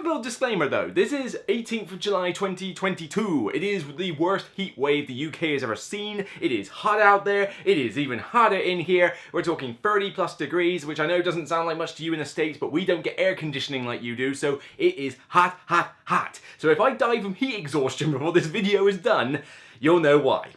Quick little disclaimer though, this is 18th of July 2022. It is the worst heat wave the UK has ever seen. It is hot out there. It is even hotter in here. We're talking 30 plus degrees, which I know doesn't sound like much to you in the States, but we don't get air conditioning like you do, so it is hot, hot, hot. So if I die from heat exhaustion before this video is done, you'll know why.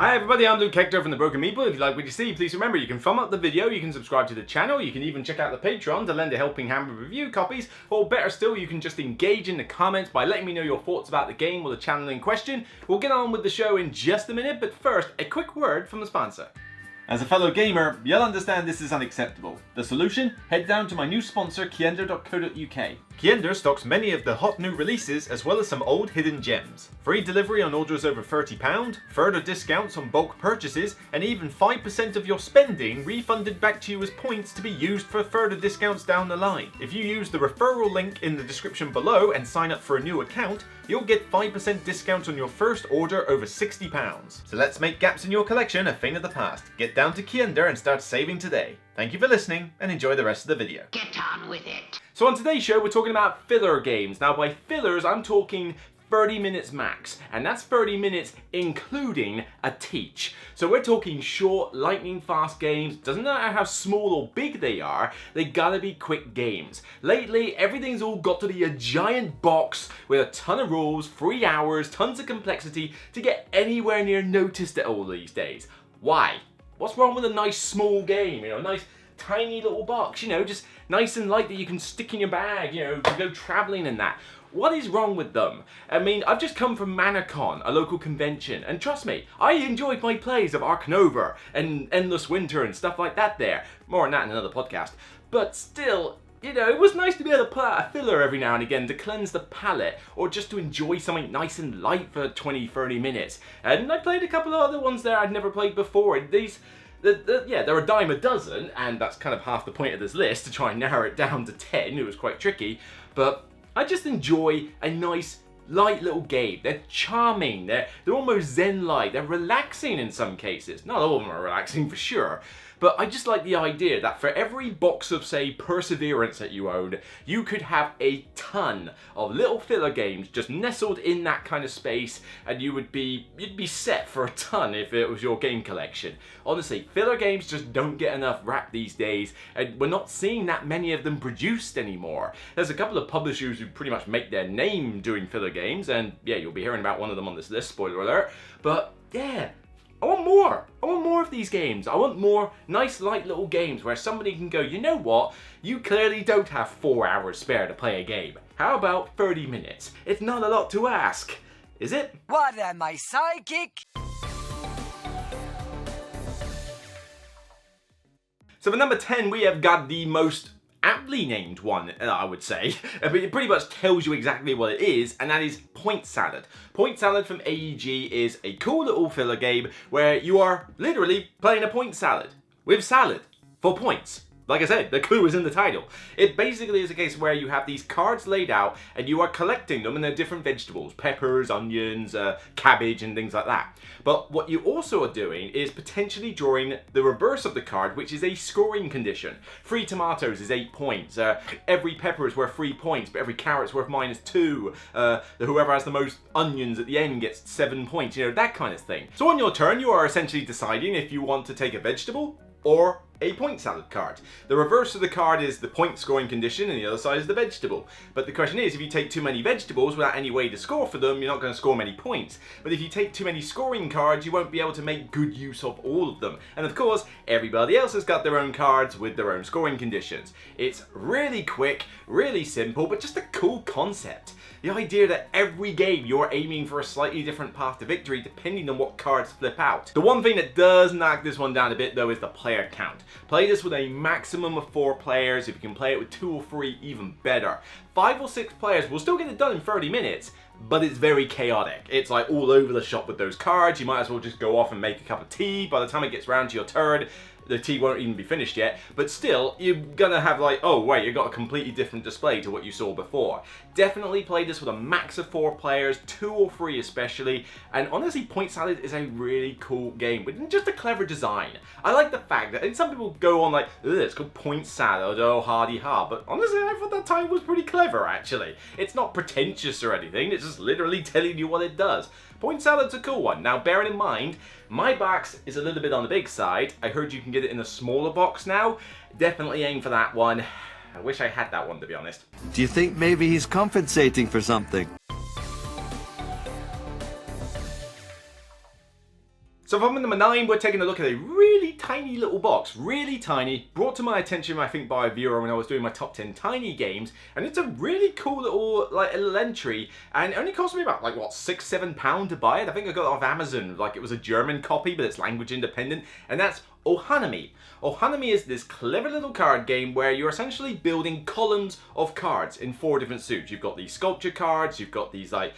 Hi everybody, I'm Luke Hector from the Broken Meeple. If you like what you see, please remember you can thumb up the video, you can subscribe to the channel, you can even check out the Patreon to lend a helping hand with review copies, or better still, you can just engage in the comments by letting me know your thoughts about the game or the channel in question. We'll get on with the show in just a minute, but first, a quick word from the sponsor. As a fellow gamer, you'll understand this is unacceptable. The solution? Head down to my new sponsor, KIENDA.co.uk. KIENDA stocks many of the hot new releases as well as some old hidden gems. Free delivery on orders over £30, further discounts on bulk purchases, and even 5% of your spending refunded back to you as points to be used for further discounts down the line. If you use the referral link in the description below and sign up for a new account, you'll get 5% discount on your first order over £60. So let's make gaps in your collection a thing of the past. Get down to KIENDA and start saving today. Thank you for listening and enjoy the rest of the video. Get on with it. So on today's show we're talking about filler games. Now by fillers I'm talking 30 minutes max, and that's 30 minutes including a teach. So we're talking short, lightning fast games. Doesn't matter how small or big they are, they gotta be quick games. Lately, everything's all got to be a giant box with a ton of rules, 3 hours, tons of complexity to get anywhere near noticed at all these days. Why? What's wrong with a nice small game, you know, a nice tiny little box, you know, just nice and light that you can stick in your bag, you know, to go traveling and that. What is wrong with them? I mean, I've just come from ManaCon, a local convention, and trust me, I enjoyed my plays of Ark Nova and Endless Winter and stuff like that there. More on that in another podcast. But still, you know, it was nice to be able to pull out a filler every now and again to cleanse the palate, or just to enjoy something nice and light for 20-30 minutes. And I played a couple of other ones there I'd never played before. Yeah, they're a dime a dozen, and that's kind of half the point of this list, to try and narrow it down to 10. It was quite tricky, but I just enjoy a nice, light little game. They're charming, they're almost zen-like, they're relaxing in some cases. Not all of them are relaxing for sure, but I just like the idea that for every box of, say, Perseverance that you own, you could have a ton of little filler games just nestled in that kind of space, and you'd be set for a ton if it was your game collection. Honestly, filler games just don't get enough rap these days, and we're not seeing that many of them produced anymore. There's a couple of publishers who pretty much make their name doing filler games, and yeah, you'll be hearing about one of them on this list, spoiler alert, but yeah. I want more. I want more of these games. I want more nice, light little games where somebody can go, you know what? You clearly don't have 4 hours spare to play a game. How about 30 minutes? It's not a lot to ask, is it? What am I, psychic? So for number 10, we have got the most aptly named one, I would say. But it pretty much tells you exactly what it is, and that is Point Salad. Point Salad from AEG is a cool little filler game where you are literally playing a point salad with salad for points. Like I said, the clue is in the title. It basically is a case where you have these cards laid out and you are collecting them, and they're different vegetables, peppers, onions, cabbage and things like that. But what you also are doing is potentially drawing the reverse of the card, which is a scoring condition. 3 tomatoes is 8 points, every pepper is worth 3 points, but every carrot's worth -2. Whoever has the most onions at the end gets 7 points, you know, that kind of thing. So on your turn, you are essentially deciding if you want to take a vegetable or a point salad card. The reverse of the card is the point scoring condition, and the other side is the vegetable. But the question is, if you take too many vegetables without any way to score for them, you're not going to score many points. But if you take too many scoring cards, you won't be able to make good use of all of them. And of course, everybody else has got their own cards with their own scoring conditions. It's really quick, really simple, but just a cool concept. The idea that every game you're aiming for a slightly different path to victory depending on what cards flip out. The one thing that does knock this one down a bit though is the player count. Play this with a maximum of 4 players. If you can play it with 2 or 3, even better. 5 or 6 players will still get it done in 30 minutes, but it's very chaotic. It's like all over the shop with those cards. You might as well just go off and make a cup of tea. By the time it gets round to your turn, the tea won't even be finished yet, but still, you're gonna have like, oh wait, you got a completely different display to what you saw before. Definitely play this with a max of 4 players, 2 or 3 especially, and honestly, Point Salad is a really cool game with just a clever design. I like the fact that, and some people go on like, ugh, it's called Point Salad, oh hardy ha, but honestly, I thought that title was pretty clever actually. It's not pretentious or anything, it's just literally telling you what it does. Point Salad's a cool one. Now, bearing in mind, my box is a little bit on the big side. I heard you can get it in a smaller box now. Definitely aim for that one. I wish I had that one, to be honest. Do you think maybe he's compensating for something? So for number 9, we're taking a look at a really tiny little box, really tiny, brought to my attention I think by a viewer when I was doing my top 10 tiny games, and it's a really cool little like a little entry, and it only cost me about like what, £6-7 to buy it. I think I got it off Amazon, like it was a German copy but it's language independent, and that's Ohanami. Ohanami is this clever little card game where you're essentially building columns of cards in 4 different suits. You've got these sculpture cards, you've got these like,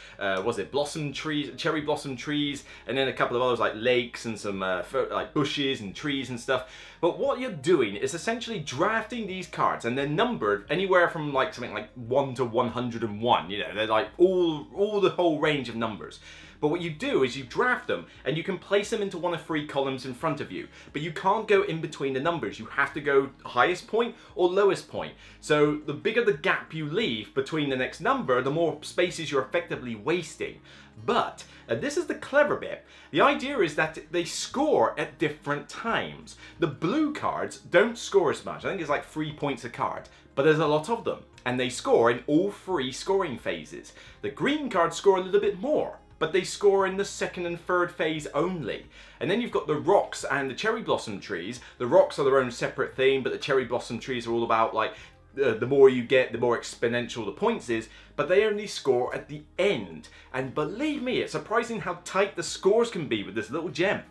blossom trees, cherry blossom trees, and then a couple of others like lakes and some like bushes and trees and stuff. But what you're doing is essentially drafting these cards, and they're numbered anywhere from like something like 1 to 101. You know, they're like all the whole range of numbers. But what you do is you draft them, and you can place them into one of 3 columns in front of you. But you can't go in between the numbers. You have to go highest point or lowest point. So the bigger the gap you leave between the next number, the more spaces you're effectively wasting. But, and this is the clever bit, the idea is that they score at different times. The blue cards don't score as much. I think it's like 3 points a card, but there's a lot of them. And they score in all 3 scoring phases. The green cards score a little bit more, but they score in the 2nd and 3rd phase only. And then you've got the rocks and the cherry blossom trees. The rocks are their own separate theme, but the cherry blossom trees are all about like, the more you get, the more exponential the points is, but they only score at the end. And believe me, it's surprising how tight the scores can be with this little gem.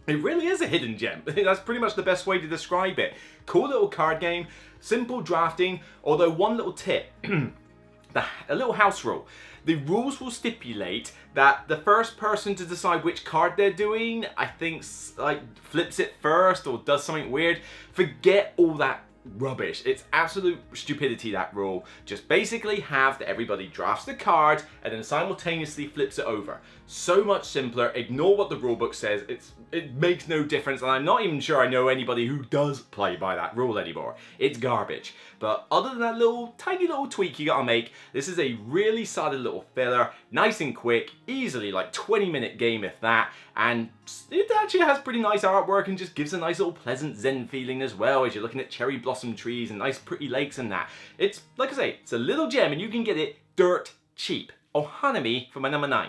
It really is a hidden gem. That's pretty much the best way to describe it. Cool little card game, simple drafting, although one little tip, a little house rule. The rules will stipulate that the first person to decide which card they're doing, I think, like flips it first or does something weird. Forget all that rubbish. It's absolute stupidity, that rule. Just basically have that everybody drafts the card and then simultaneously flips it over. So much simpler. Ignore what the rulebook says. It makes no difference, and I'm not even sure I know anybody who does play by that rule anymore. It's garbage. But other than that little tiny little tweak you gotta make, this is a really solid little filler, nice and quick, easily like 20-minute game if that, and it actually has pretty nice artwork and just gives a nice little pleasant zen feeling as well as you're looking at cherry blossom trees and nice pretty lakes and that. It's, like I say, it's a little gem and you can get it dirt cheap. Ohanami for my number 9.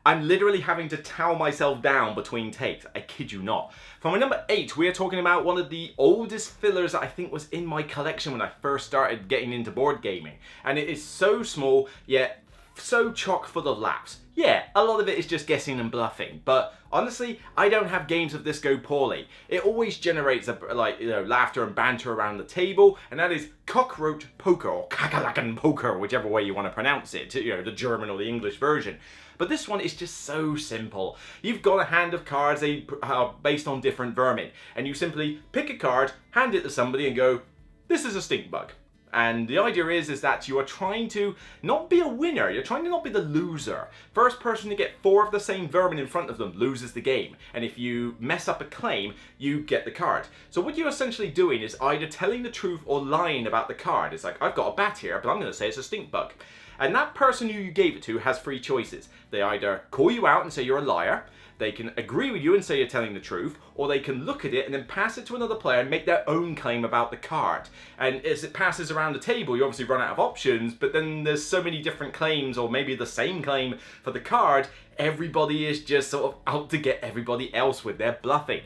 I'm literally having to towel myself down between takes, I kid you not. For my number 8, we are talking about one of the oldest fillers that I think was in my collection when I first started getting into board gaming. And it is so small, yet so chock full of laughs. Yeah, a lot of it is just guessing and bluffing, but honestly, I don't have games of this go poorly. It always generates laughter and banter around the table, and that is cockroach poker, or kakerlaken poker, whichever way you want to pronounce it, the German or the English version. But this one is just so simple. You've got a hand of cards, they are based on different vermin, and you simply pick a card, hand it to somebody and go, this is a stink bug. And the idea is that you are trying to not be a winner, you're trying to not be the loser. First person to get 4 of the same vermin in front of them loses the game. And if you mess up a claim, you get the card. So what you're essentially doing is either telling the truth or lying about the card. It's like, I've got a bat here, but I'm going to say it's a stink bug. And that person who you gave it to has 3 choices. They either call you out and say you're a liar, they can agree with you and say you're telling the truth, or they can look at it and then pass it to another player and make their own claim about the card. And as it passes around the table, you obviously run out of options, but then there's so many different claims, or maybe the same claim for the card, everybody is just sort of out to get everybody else with their bluffing.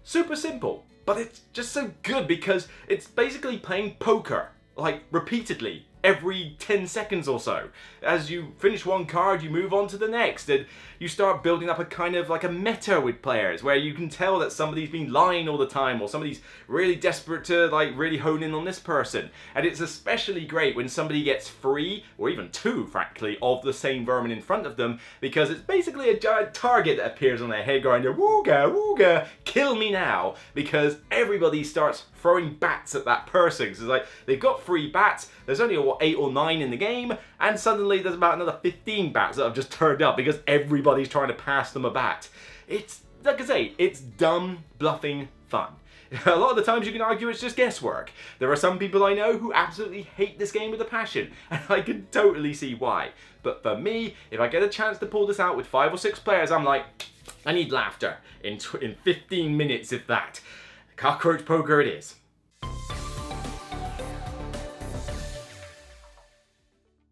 Super simple, but it's just so good because it's basically playing poker, like repeatedly, every 10 seconds or so. As you finish one card, you move on to the next, and you start building up a kind of like a meta with players, where you can tell that somebody's been lying all the time, or somebody's really desperate to like really hone in on this person. And it's especially great when somebody gets 3, or even 2, frankly, of the same vermin in front of them, because it's basically a giant target that appears on their head going, wooga, wooga, kill me now, because everybody starts throwing bats at that person. So it's like, they've got 3 bats, there's only 8 or 9 in the game, and suddenly there's about another 15 bats that have just turned up because everybody's trying to pass them a bat. It's, like I say, it's dumb, bluffing fun. A lot of the times you can argue it's just guesswork. There are some people I know who absolutely hate this game with a passion, and I can totally see why. But for me, if I get a chance to pull this out with 5 or 6 players, I'm like, I need laughter in 15 minutes, if that. Cockroach poker it is.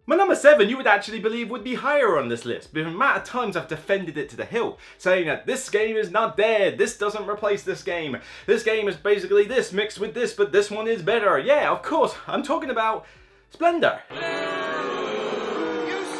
My number 7 you would actually believe would be higher on this list, but the amount of times I've defended it to the hilt, saying that this game is not dead, this doesn't replace this game is basically this mixed with this, but this one is better. Yeah, of course, I'm talking about Splendor. You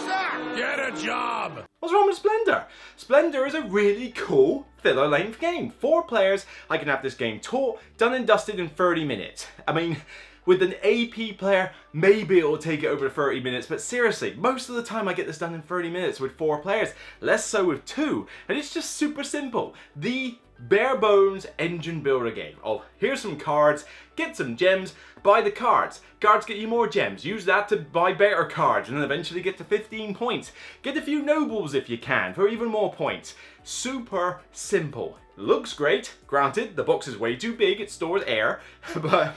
suck! Get a job! What's wrong with Splendor? Splendor is a really cool filler length game. 4 players, I can have this game taught, done and dusted in 30 minutes. I mean, with an AP player, maybe it'll take it over 30 minutes, but seriously, most of the time I get this done in 30 minutes with 4 players, less so with 2, and it's just super simple. The bare bones engine builder game of here's some cards, get some gems, buy the cards. Cards get you more gems, use that to buy better cards, and then eventually get to 15 points. Get a few nobles if you can, for even more points. Super simple. Looks great, granted, the box is way too big, it stores air, but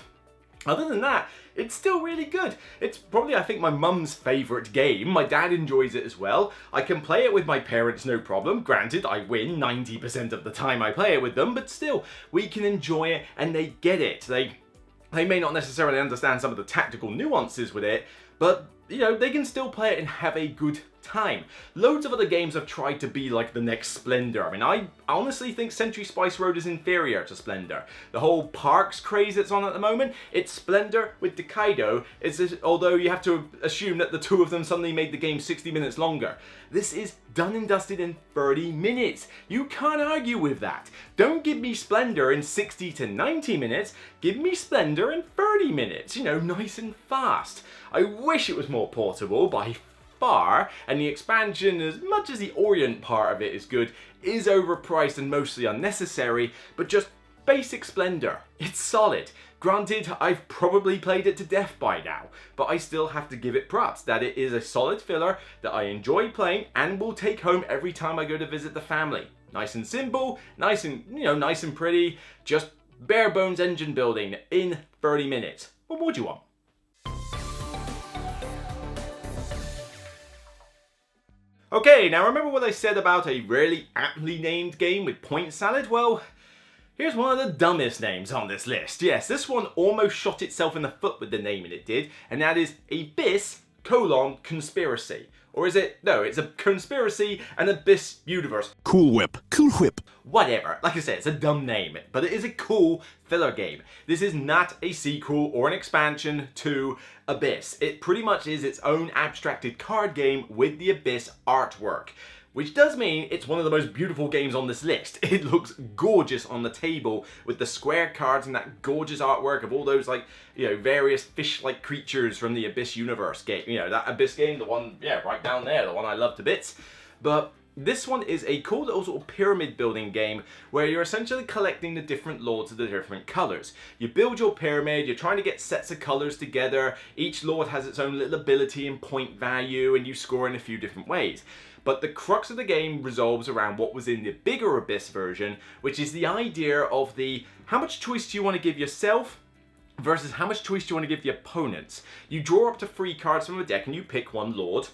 other than that, it's still really good. It's probably, I think, my mum's favourite game. My dad enjoys it as well. I can play it with my parents, no problem. Granted, I win 90% of the time I play it with them, but still, we can enjoy it and they get it. They may not necessarily understand some of the tactical nuances with it, but, you know, they can still play it and have a good time. Loads of other games have tried to be like the next Splendor. I mean, I honestly think Century Spice Road is inferior to Splendor. The whole parks craze that's on at the moment, it's Splendor with Hokkaido, although you have to assume that the 2 of them suddenly made the game 60 minutes longer. This is done and dusted in 30 minutes. You can't argue with that. Don't give me Splendor in 60 to 90 minutes, give me Splendor in 30 minutes, you know, nice and fast. I wish it was more portable by far, and the expansion, as much as the Orient part of it is good, is overpriced and mostly unnecessary, but just basic Splendor. It's solid. Granted, I've probably played it to death by now, but I still have to give it props that it is a solid filler that I enjoy playing and will take home every time I go to visit the family. Nice and simple, nice and, you know, nice and pretty, just bare bones engine building in 30 minutes. What more do you want? Okay, now remember what I said about a really aptly named game with point salad? Well, here's one of the dumbest names on this list. Yes, this one almost shot itself in the foot with the naming it did, and that is Abyss: Conspiracy. Or is it? No, it's a conspiracy and Abyss universe. Cool Whip. Cool Whip. Whatever. Like I said, it's a dumb name, but it is a cool filler game. This is not a sequel or an expansion to Abyss. It pretty much is its own abstracted card game with the Abyss artwork. Which does mean it's one of the most beautiful games on this list. It looks gorgeous on the table with the square cards and that gorgeous artwork of all those, like, you know, various fish-like creatures from the Abyss universe game. You know, that Abyss game, the one, yeah, right down there, the one I love to bits. But this one is a cool little sort of pyramid building game where you're essentially collecting the different lords of the different colours. You build your pyramid, you're trying to get sets of colours together, each lord has its own little ability and point value, and you score in a few different ways. But the crux of the game resolves around what was in the bigger Abyss version, which is the idea of the how much choice do you want to give yourself versus how much choice do you want to give the opponents. You draw up to 3 cards from a deck and you pick one lord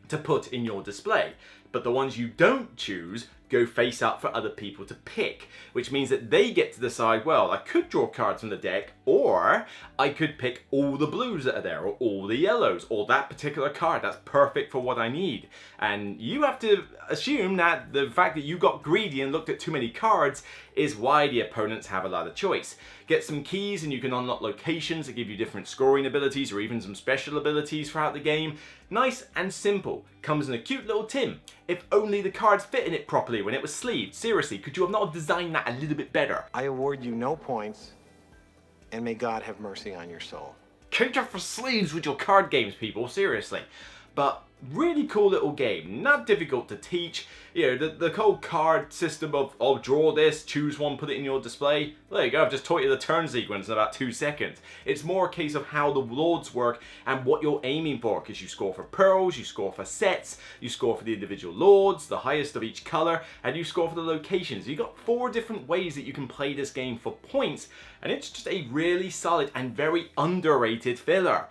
to put in your display. but the ones you don't choose go face up for other people to pick, which means that they get to decide, well, I could draw cards from the deck, or I could pick all the blues that are there, or all the yellows, or that particular card that's perfect for what I need. And you have to assume that the fact that you got greedy and looked at too many cards is why the opponents have a lot of choice. Get some keys and you can unlock locations that give you different scoring abilities or even some special abilities throughout the game. Nice and simple. Comes in a cute little tin. If only the cards fit in it properly when it was sleeved. Seriously, could you have not designed that a little bit better? I award you no points, and may God have mercy on your soul. Cater for sleeves with your card games, people, seriously. But really cool little game, not difficult to teach. You know, the whole card system of, oh, draw this, choose one, put it in your display. There you go, I've just taught you the turn sequence in about 2 seconds. It's more a case of how the lords work and what you're aiming for, because you score for pearls, you score for sets, you score for the individual lords, the highest of each color, and you score for the locations. You've got 4 different ways that you can play this game for points, and it's just a really solid and very underrated filler.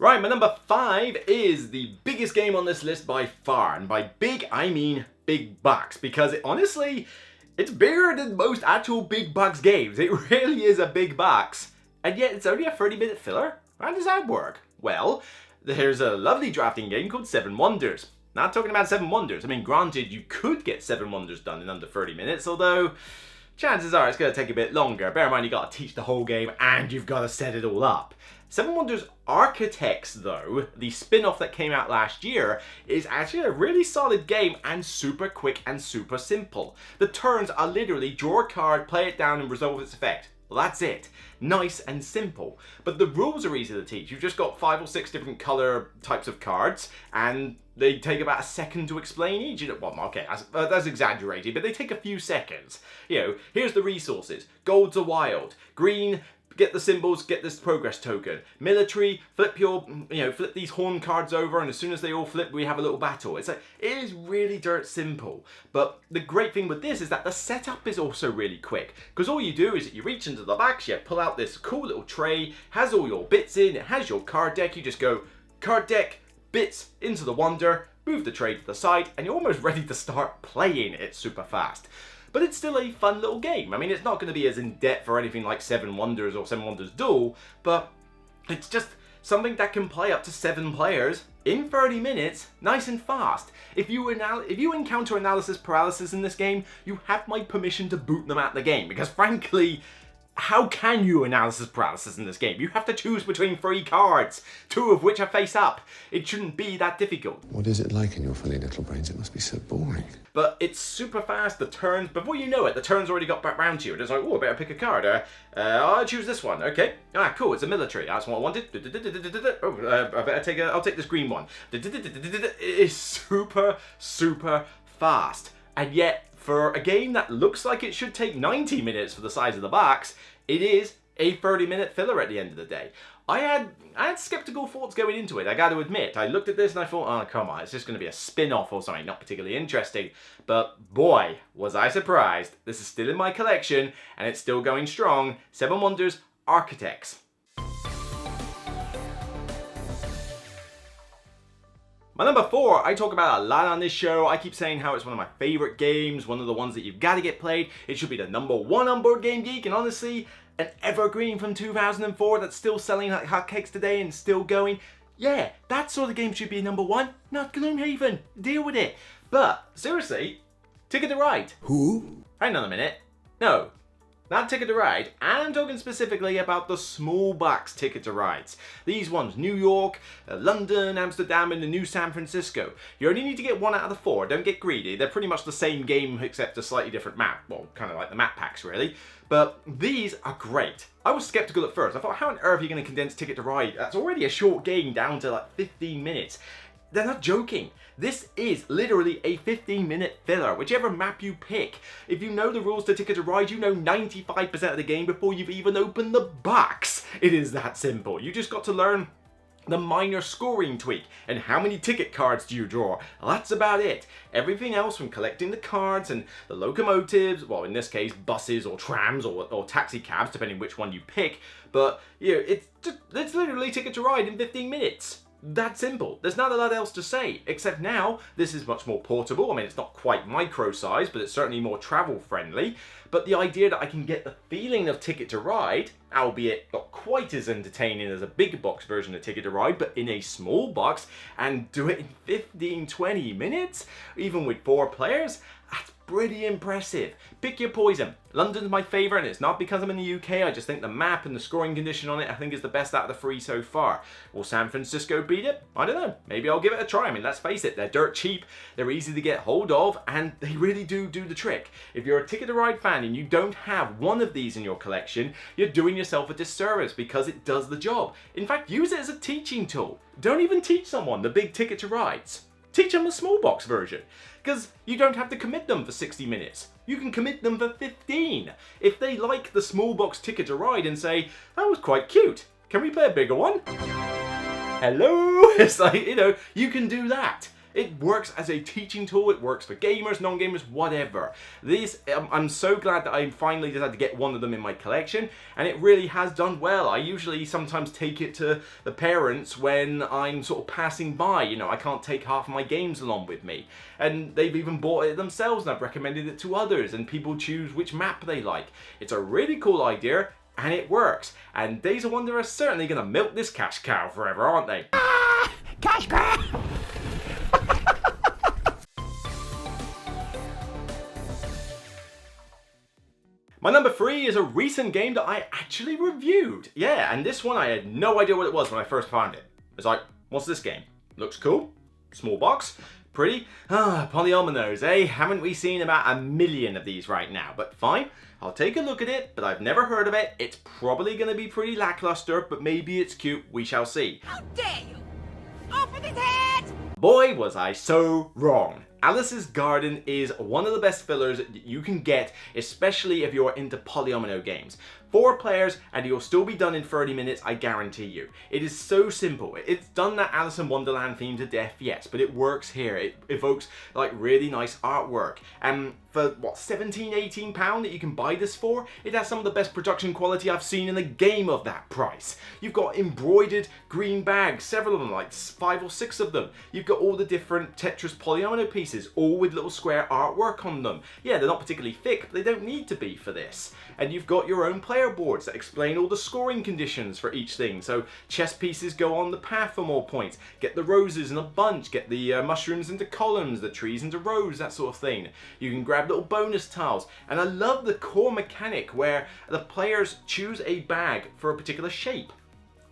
Right, my number 5 is the biggest game on this list by far, and by big I mean big bucks, because honestly, it's bigger than most actual big bucks games. It really is a big bucks, and yet it's only a 30-minute filler? How does that work? Well, there's a lovely drafting game called 7 Wonders. Not talking about 7 Wonders. I mean, granted, you could get 7 Wonders done in under 30 minutes, although chances are it's going to take a bit longer. Bear in mind, you've got to teach the whole game and you've got to set it all up. 7 Wonders Architects, though, the spin-off that came out last year, is actually a really solid game and super quick and super simple. The turns are literally draw a card, play it down and resolve its effect. Well, that's it. Nice and simple. But the rules are easy to teach. You've just got 5 or 6 different color types of cards, and they take about a second to explain each. Well, okay, that's exaggerated, but they take a few seconds. You know, here's the resources. Golds are wild. Green, get the symbols, get this progress token. Military, flip these horn cards over, and as soon as they all flip, we have a little battle. It's like, it is really dirt simple. But the great thing with this is that the setup is also really quick, because all you do is that you reach into the back, you pull out this cool little tray, has all your bits in, it has your card deck, you just go card deck, bits into the wonder, move the tray to the side, and you're almost ready to start playing it super fast. But it's still a fun little game. I mean, it's not going to be as in-depth or anything like 7 Wonders or 7 Wonders Duel, but it's just something that can play up to 7 players in 30 minutes, nice and fast. If you encounter analysis paralysis in this game, you have my permission to boot them out the game, because frankly, how can you analysis paralysis in this game? You have to choose between 3 cards, 2 of which are face up. It shouldn't be that difficult. What is it like in your funny little brains? It must be so boring. But it's super fast, the turns, before you know it, the turn's already got back round to you. It's like, oh, I better pick a card. I'll choose this one, okay. Ah, cool, it's a military, that's what I wanted. Oh, I'll take this green one. It is super, super fast. And yet, for a game that looks like it should take 90 minutes for the size of the box, it is a 30-minute filler at the end of the day. I had skeptical thoughts going into it, I got to admit. I looked at this and I thought, oh, come on, it's just going to be a spin-off or something, not particularly interesting. But boy, was I surprised. This is still in my collection, and it's still going strong. 7 Wonders Architects. My number 4, I talk about a lot on this show. I keep saying how it's one of my favorite games, one of the ones that you've got to get played. It should be the number 1 on Board Game Geek, and honestly, an evergreen from 2004 that's still selling like hotcakes today and still going. Yeah, that sort of game should be number 1, not Gloomhaven. Deal with it. But, seriously, Ticket to Ride. Who? Hang on a minute. No. Not Ticket to Ride, and I'm talking specifically about the small box Ticket to Rides. These ones, New York, London, Amsterdam, and the new San Francisco. You only need to get 1 out of the 4, don't get greedy. They're pretty much the same game except a slightly different map. Well, kind of like the map packs really. But these are great. I was skeptical at first. I thought, how on earth are you going to condense Ticket to Ride? That's already a short game down to like 15 minutes. They're not joking. This is literally a 15-minute filler, whichever map you pick. If you know the rules to Ticket to Ride, you know 95% of the game before you've even opened the box. It is that simple. You just got to learn the minor scoring tweak and how many ticket cards do you draw. That's about it. Everything else, from collecting the cards and the locomotives, well, in this case buses or trams or taxi cabs, depending which one you pick, but you know, it's literally Ticket to Ride in 15 minutes. That simple. There's not a lot else to say, except now this is much more portable. I mean, it's not quite micro size, but it's certainly more travel friendly. But the idea that I can get the feeling of Ticket to Ride, albeit not quite as entertaining as a big box version of Ticket to Ride, but in a small box, and do it in 15-20 minutes, even with 4 players, that's pretty impressive. Pick your poison. London's my favourite, and it's not because I'm in the UK. I just think the map and the scoring condition on it, I think, is the best out of the 3 so far. Will San Francisco beat it? I don't know. Maybe I'll give it a try. I mean, let's face it, they're dirt cheap, they're easy to get hold of, and they really do the trick. If you're a Ticket to Ride fan and you don't have one of these in your collection, you're doing yourself a disservice because it does the job. In fact, use it as a teaching tool. Don't even teach someone the big Ticket to Rides. Teach them the small box version, because you don't have to commit them for 60 minutes. You can commit them for 15. If they like the small box Ticket to Ride and say, that was quite cute, can we play a bigger one? Hello? It's like, you know, you can do that. It works as a teaching tool. It works for gamers, non-gamers, whatever. I'm so glad that I finally decided to get one of them in my collection, and it really has done well. I usually sometimes take it to the parents when I'm sort of passing by. You know, I can't take half of my games along with me. And they've even bought it themselves, and I've recommended it to others, and people choose which map they like. It's a really cool idea, and it works. And Days of Wonder are certainly going to milk this cash cow forever, aren't they? Ah! Cash grab! My number 3 is a recent game that I actually reviewed. Yeah, and this one I had no idea what it was when I first found it. It's like, what's this game? Looks cool. Small box. Pretty. Polyominoes, eh? Haven't we seen about 1 million of these right now? But fine, I'll take a look at it, but I've never heard of it. It's probably going to be pretty lackluster, but maybe it's cute. We shall see. How dare you! Open his head! Boy, was I so wrong. Alice's Garden is one of the best fillers that you can get, especially if you're into polyomino games. 4 players and you'll still be done in 30 minutes, I guarantee you. It is so simple. It's done that Alice in Wonderland theme to death, yes, but it works here. It evokes like really nice artwork. And for what, £17, £18 that you can buy this for, it has some of the best production quality I've seen in a game of that price. You've got embroidered green bags, several of them, like 5 or 6 of them. You've got all the different Tetris polyomino pieces, all with little square artwork on them. Yeah, they're not particularly thick, but they don't need to be for this. And you've got your own player boards that explain all the scoring conditions for each thing. So chess pieces go on the path for more points. Get the roses in a bunch, get the mushrooms into columns, the trees into rows, that sort of thing. You can grab little bonus tiles. And I love the core mechanic where the players choose a bag for a particular shape.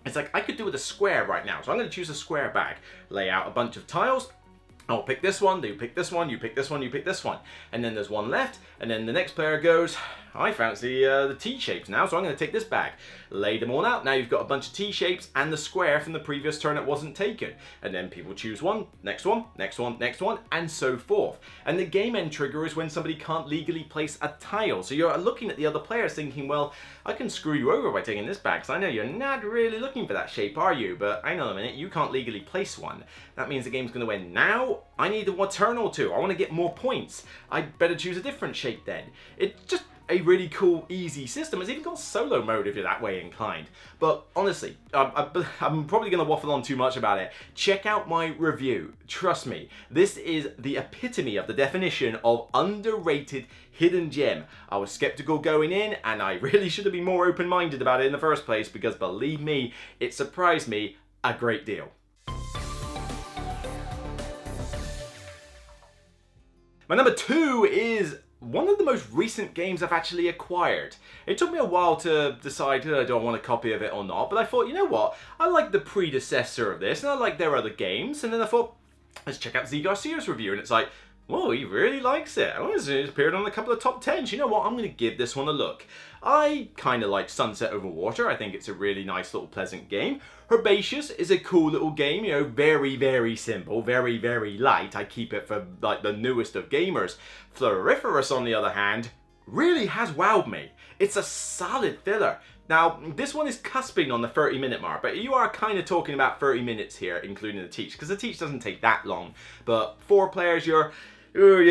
It's like, I could do with a square right now, so I'm going to choose a square bag. Lay out a bunch of tiles. I'll pick this one, you pick this one, you pick this one, you pick this one. And then there's one left, and then the next player goes, I fancy the T-shapes now, so I'm going to take this bag. Lay them all out. Now you've got a bunch of T-shapes and the square from the previous turn that wasn't taken. And then people choose one, next one, next one, next one, and so forth. And the game end trigger is when somebody can't legally place a tile. So you're looking at the other players thinking, well, I can screw you over by taking this bag, because I know you're not really looking for that shape, are you? But hang on a minute, you can't legally place one. That means the game's going to end now. I need a turn or two. I want to get more points. I'd better choose a different shape then. It's just a really cool, easy system. It's even got solo mode if you're that way inclined. But honestly, I'm probably going to waffle on too much about it. Check out my review. Trust me, this is the epitome of the definition of underrated hidden gem. I was skeptical going in, and I really should have been more open-minded about it in the first place, because believe me, it surprised me a great deal. My number 2 is one of the most recent games I've actually acquired. It took me a while to decide, do I want a copy of it or not, but I thought, you know what, I like the predecessor of this, and I like their other games, and then I thought, let's check out Z Garcia's review, and it's like, whoa, he really likes it. Oh, it's appeared on a couple of top 10s. You know what, I'm going to give this one a look. I kind of like Sunset Over Water. I think it's a really nice little pleasant game. Herbaceous is a cool little game, you know, very, very simple, very, very light. I keep it for like the newest of gamers. Floriferous, on the other hand, really has wowed me. It's a solid filler. Now, this one is cusping on the 30-minute mark, but you are kind of talking about 30 minutes here, including the teach, because the teach doesn't take that long. But 4 players, you're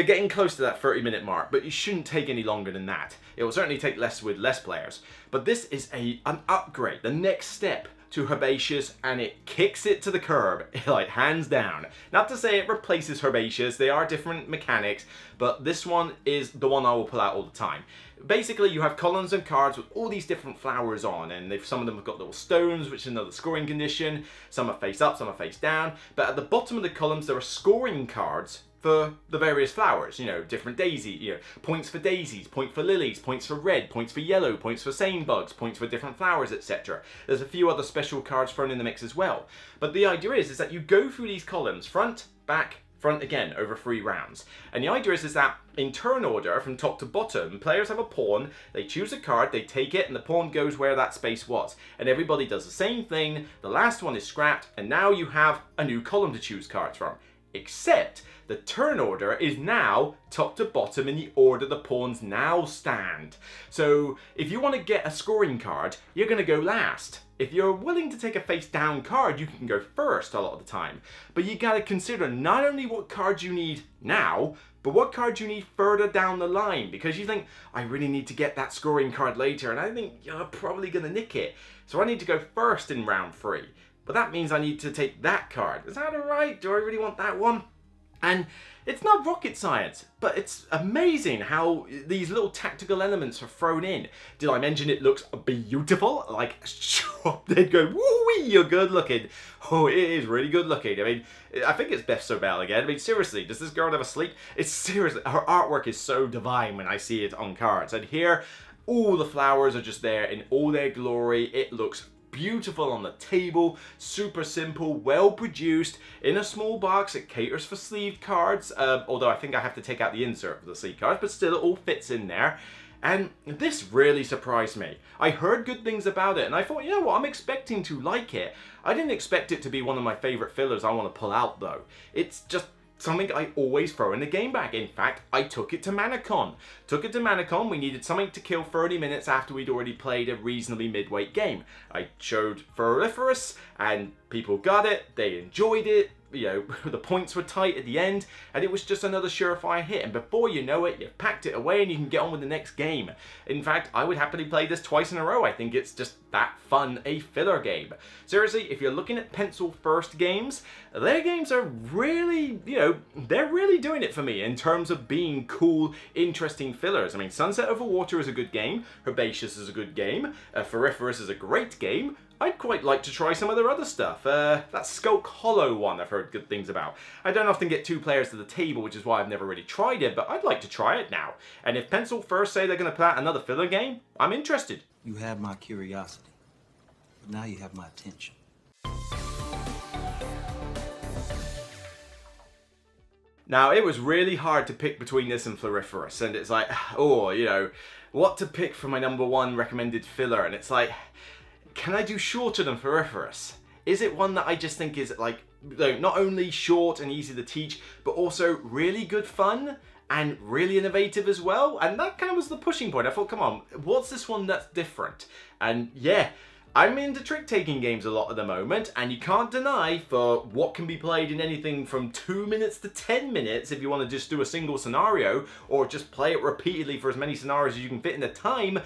getting close to that 30-minute mark, but you shouldn't take any longer than that. It will certainly take less with less players. But this is an upgrade, the next step to Herbaceous and it kicks it to the curb, like hands down. Not to say it replaces Herbaceous, they are different mechanics, but this one is the one I will pull out all the time. Basically, you have columns and cards with all these different flowers on, and some of them have got little stones, which is another scoring condition. Some are face up, some are face down, but at the bottom of the columns there are scoring cards for the various flowers, you know, different daisy, you know, points for daisies, point for lilies, points for red, points for yellow, points for sane bugs, points for different flowers, etc. There's a few other special cards thrown in the mix as well. But the idea is that you go through these columns, front, back, front again, over 3 rounds. And the idea is that in turn order, from top to bottom, players have a pawn, they choose a card, they take it, and the pawn goes where that space was. And everybody does the same thing, the last one is scrapped, and now you have a new column to choose cards from. Except the turn order is now top to bottom in the order the pawns now stand. So if you want to get a scoring card, you're going to go last. If you're willing to take a face down card, you can go first a lot of the time. But you got to consider not only what cards you need now, but what cards you need further down the line, because you think, I really need to get that scoring card later, and I think you're probably going to nick it. So I need to go first in round 3. But that means I need to take that card. Is that alright? Do I really want that one? And it's not rocket science, but it's amazing how these little tactical elements are thrown in. Did I mention it looks beautiful? Like, they'd go, woo-wee, you're good looking. Oh, it is really good looking. I mean, I think it's Beth Sobel again. I mean, seriously, does this girl ever sleep? It's seriously, her artwork is so divine when I see it on cards. And here, all the flowers are just there in all their glory. It looks beautiful on the table, super simple, well produced, in a small box. It caters for sleeved cards, although I think I have to take out the insert for the sleeved cards, but still it all fits in there. And this really surprised me. I heard good things about it and I thought, you know what, I'm expecting to like it. I didn't expect it to be one of my favorite fillers I want to pull out though. It's just something I always throw in the game bag. In fact, I took it to Manacon. We needed something to kill 30 minutes after we'd already played a reasonably midweight game. I showed Furiferous and people got it, they enjoyed it, you know, the points were tight at the end, and it was just another surefire hit, and before you know it, you've packed it away and you can get on with the next game. In fact, I would happily play this twice in a row. I think it's just that fun a filler game. Seriously, if you're looking at pencil first games, their games are really, you know, they're really doing it for me in terms of being cool, interesting fillers. I mean, Sunset Over Water is a good game, Herbaceous is a good game, Furiferous is a great game. I'd quite like to try some of their other stuff. That Skulk Hollow one I've heard good things about. I don't often get 2 players to the table, which is why I've never really tried it, but I'd like to try it now. And if Pencil First say they're going to put out another filler game, I'm interested. You have my curiosity, but now you have my attention. Now, it was really hard to pick between this and Floriferous, and it's like, oh, you know, what to pick for my #1 recommended filler, and it's like, can I do shorter than Furiferous? Is it one that I just think is like, not only short and easy to teach, but also really good fun and really innovative as well? And that kind of was the pushing point. I thought, come on, what's this one that's different? And yeah, I'm into trick-taking games a lot at the moment, and you can't deny for what can be played in anything from 2 minutes to 10 minutes if you want to just do a single scenario, or just play it repeatedly for as many scenarios as you can fit in the time,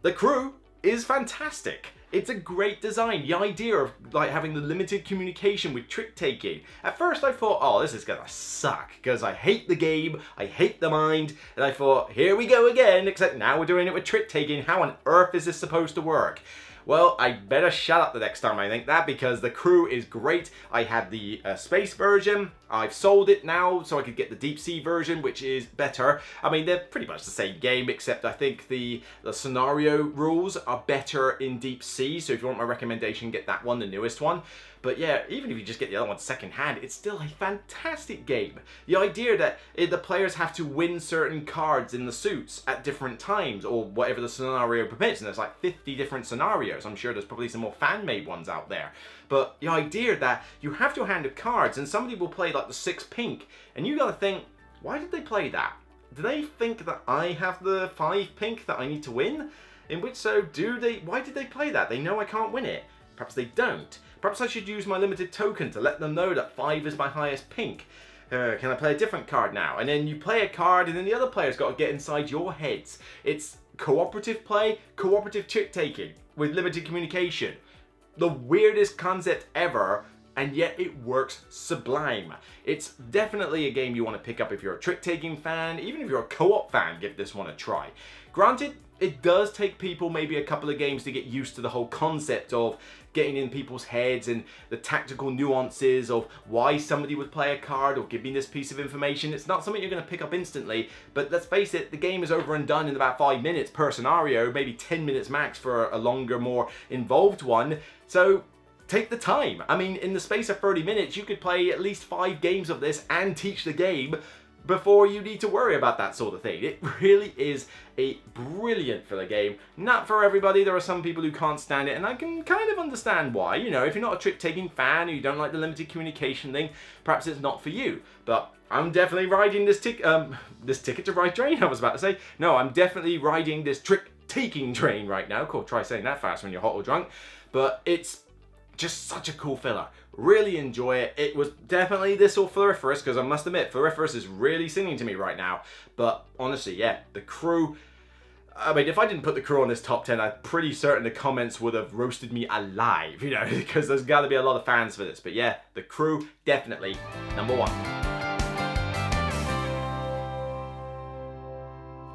the crew is fantastic. It's a great design. The idea of like having the limited communication with trick-taking. At first I thought, oh, this is gonna suck, because I hate the game, I hate the mind, and I thought, here we go again, except now we're doing it with trick-taking. How on earth is this supposed to work? Well, I better shut up the next time I think that, because the crew is great. I had the space version. I've sold it now so I could get the deep sea version, which is better. I mean, they're pretty much the same game, except I think the scenario rules are better in deep sea. So if you want my recommendation, get that one, the newest one. But yeah, even if you just get the other one second hand, it's still a fantastic game. The idea that the players have to win certain cards in the suits at different times, or whatever the scenario permits, and there's like 50 different scenarios. I'm sure there's probably some more fan-made ones out there. But the idea that you have your hand of cards, and somebody will play like the 6 pink, and you gotta think, why did they play that? Do they think that I have the 5 pink that I need to win? In which so, why did they play that? They know I can't win it. Perhaps they don't. Perhaps I should use my limited token to let them know that 5 is my highest pink. Can I play a different card now? And then you play a card and then the other player's got to get inside your heads. It's cooperative play, cooperative trick-taking with limited communication. the weirdest concept ever, and yet it works sublime. It's definitely a game you want to pick up if you're a trick-taking fan, even if you're a co-op fan, give this one a try. Granted, it does take people maybe a couple of games to get used to the whole concept of getting in people's heads and the tactical nuances of why somebody would play a card or give me this piece of information. It's not something you're going to pick up instantly, but let's face it, the game is over and done in about 5 minutes per scenario, maybe 10 minutes max for a longer, more involved one. So take the time. I mean, in the space of 30 minutes, you could play at least 5 games of this and teach the game before you need to worry about that sort of thing. It really is a brilliant filler game. Not for everybody. There are some people who can't stand it, and I can kind of understand why. You know, if you're not a trick-taking fan or you don't like the limited communication thing, perhaps it's not for you. But I'm definitely riding this ticket to ride train, I was about to say. No, I'm definitely riding this trick-taking train right now. Cool, try saying that fast when you're hot or drunk. But it's just such a cool filler. Really enjoy it. It was definitely this or Floriferous, because I must admit, Floriferous is really singing to me right now. But honestly, yeah, the crew, I mean, if I didn't put the crew on this top 10, I'm pretty certain the comments would have roasted me alive, you know, because there's got to be a lot of fans for this. But yeah, the crew, definitely #1.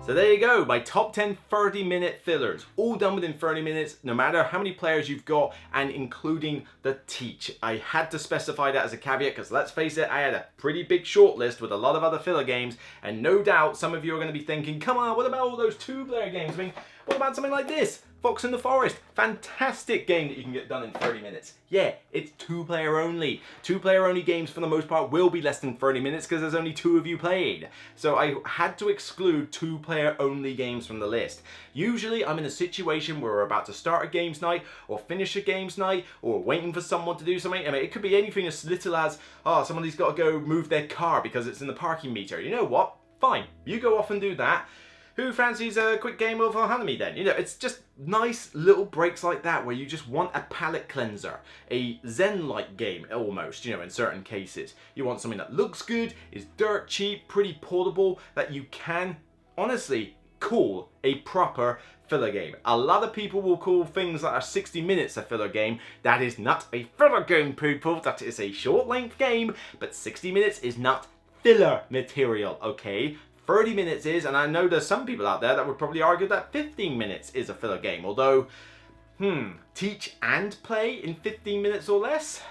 So there you go, my top 10 30-minute fillers, all done within 30 minutes, no matter how many players you've got, and including the teach. I had to specify that as a caveat, because let's face it, I had a pretty big short list with a lot of other filler games, and no doubt some of you are going to be thinking, come on, what about all those 2-player games? I mean, what about something like this? Fox in the Forest, fantastic game that you can get done in 30 minutes. Yeah, it's 2-player only. 2-player only games for the most part will be less than 30 minutes because there's only 2 of you played. So I had to exclude 2-player only games from the list. Usually I'm in a situation where we're about to start a games night or finish a games night or waiting for someone to do something. I mean, it could be anything as little as, oh, somebody's got to go move their car because it's in the parking meter. You know what? Fine, you go off and do that. Who fancies a quick game of Hanami then? You know, it's just nice little breaks like that where you just want a palate cleanser. A Zen-like game, almost, you know, in certain cases. You want something that looks good, is dirt cheap, pretty portable, that you can, honestly, call a proper filler game. A lot of people will call things that are 60 minutes a filler game. That is not a filler game, people. That is a short-length game, but 60 minutes is not filler material, okay? 30 minutes is, and I know there's some people out there that would probably argue that 15 minutes is a filler game, although, teach and play in 15 minutes or less?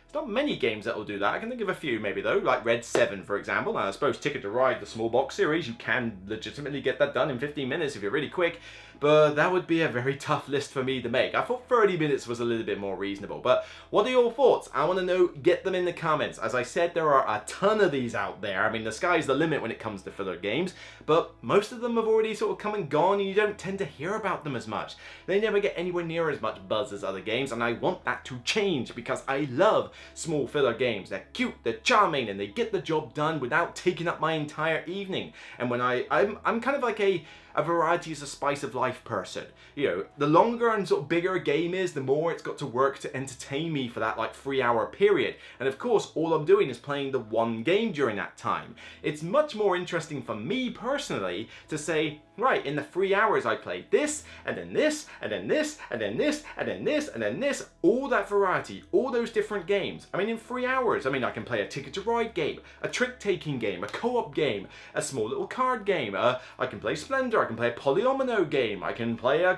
There's not many games that will do that. I can think of a few maybe though, like Red 7 for example. Now I suppose Ticket to Ride, the small box series, you can legitimately get that done in 15 minutes if you're really quick, but that would be a very tough list for me to make. I thought 30 minutes was a little bit more reasonable, but what are your thoughts? I want to know, get them in the comments. As I said, there are a ton of these out there. I mean, the sky's the limit when it comes to filler games, but most of them have already sort of come and gone and you don't tend to hear about them as much. They never get anywhere near as much buzz as other games, and I want that to change because I love small filler games. They're cute, they're charming, and they get the job done without taking up my entire evening. And when I'm kind of like a variety is a spice of life person. You know, the longer and sort of bigger a game is, the more it's got to work to entertain me for that like 3-hour period. And of course, all I'm doing is playing the one game during that time. It's much more interesting for me personally to say, right, in the 3 hours I played this, and then this, and then this, and then this, and then this, and then this, all that variety, all those different games. I mean, in 3 hours, I mean, I can play a Ticket to Ride game, a trick-taking game, a co-op game, a small little card game, I can play Splendor, I can play a polyomino game, I can play a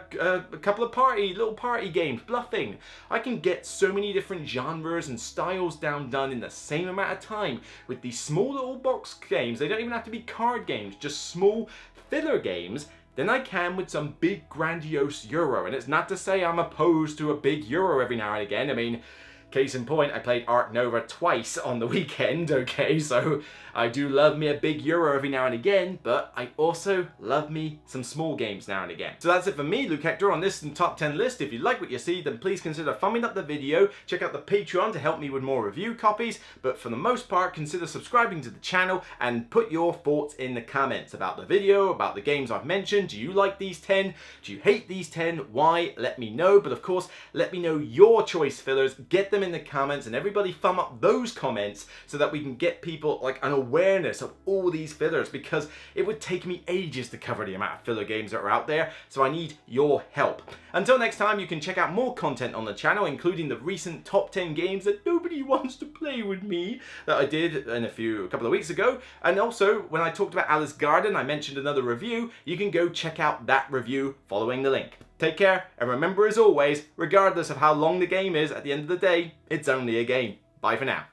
couple of little party games, bluffing. I can get so many different genres and styles done in the same amount of time with these small little box games. They don't even have to be card games, just small filler games, than I can with some big grandiose Euro. And it's not to say I'm opposed to a big Euro every now and again. I mean, case in point, I played Ark Nova twice on the weekend, okay, so I do love me a big Euro every now and again, but I also love me some small games now and again. So that's it for me, Luke Hector, on this top 10 list. If you like what you see, then please consider thumbing up the video, check out the Patreon to help me with more review copies, but for the most part, consider subscribing to the channel and put your thoughts in the comments about the video, about the games I've mentioned. Do you like these 10? Do you hate these 10? Why? Let me know, but of course, let me know your choice fillers, get them them in the comments, and everybody thumb up those comments so that we can get people like an awareness of all these fillers, because it would take me ages to cover the amount of filler games that are out there, so I need your help. Until next time, you can check out more content on the channel, including the recent top 10 games that nobody wants to play with me that I did a couple of weeks ago. And also, when I talked about Alice Garden, I mentioned another review. You can go check out that review following the link. Take care, and remember, as always, regardless of how long the game is, at the end of the day, it's only a game. Bye for now.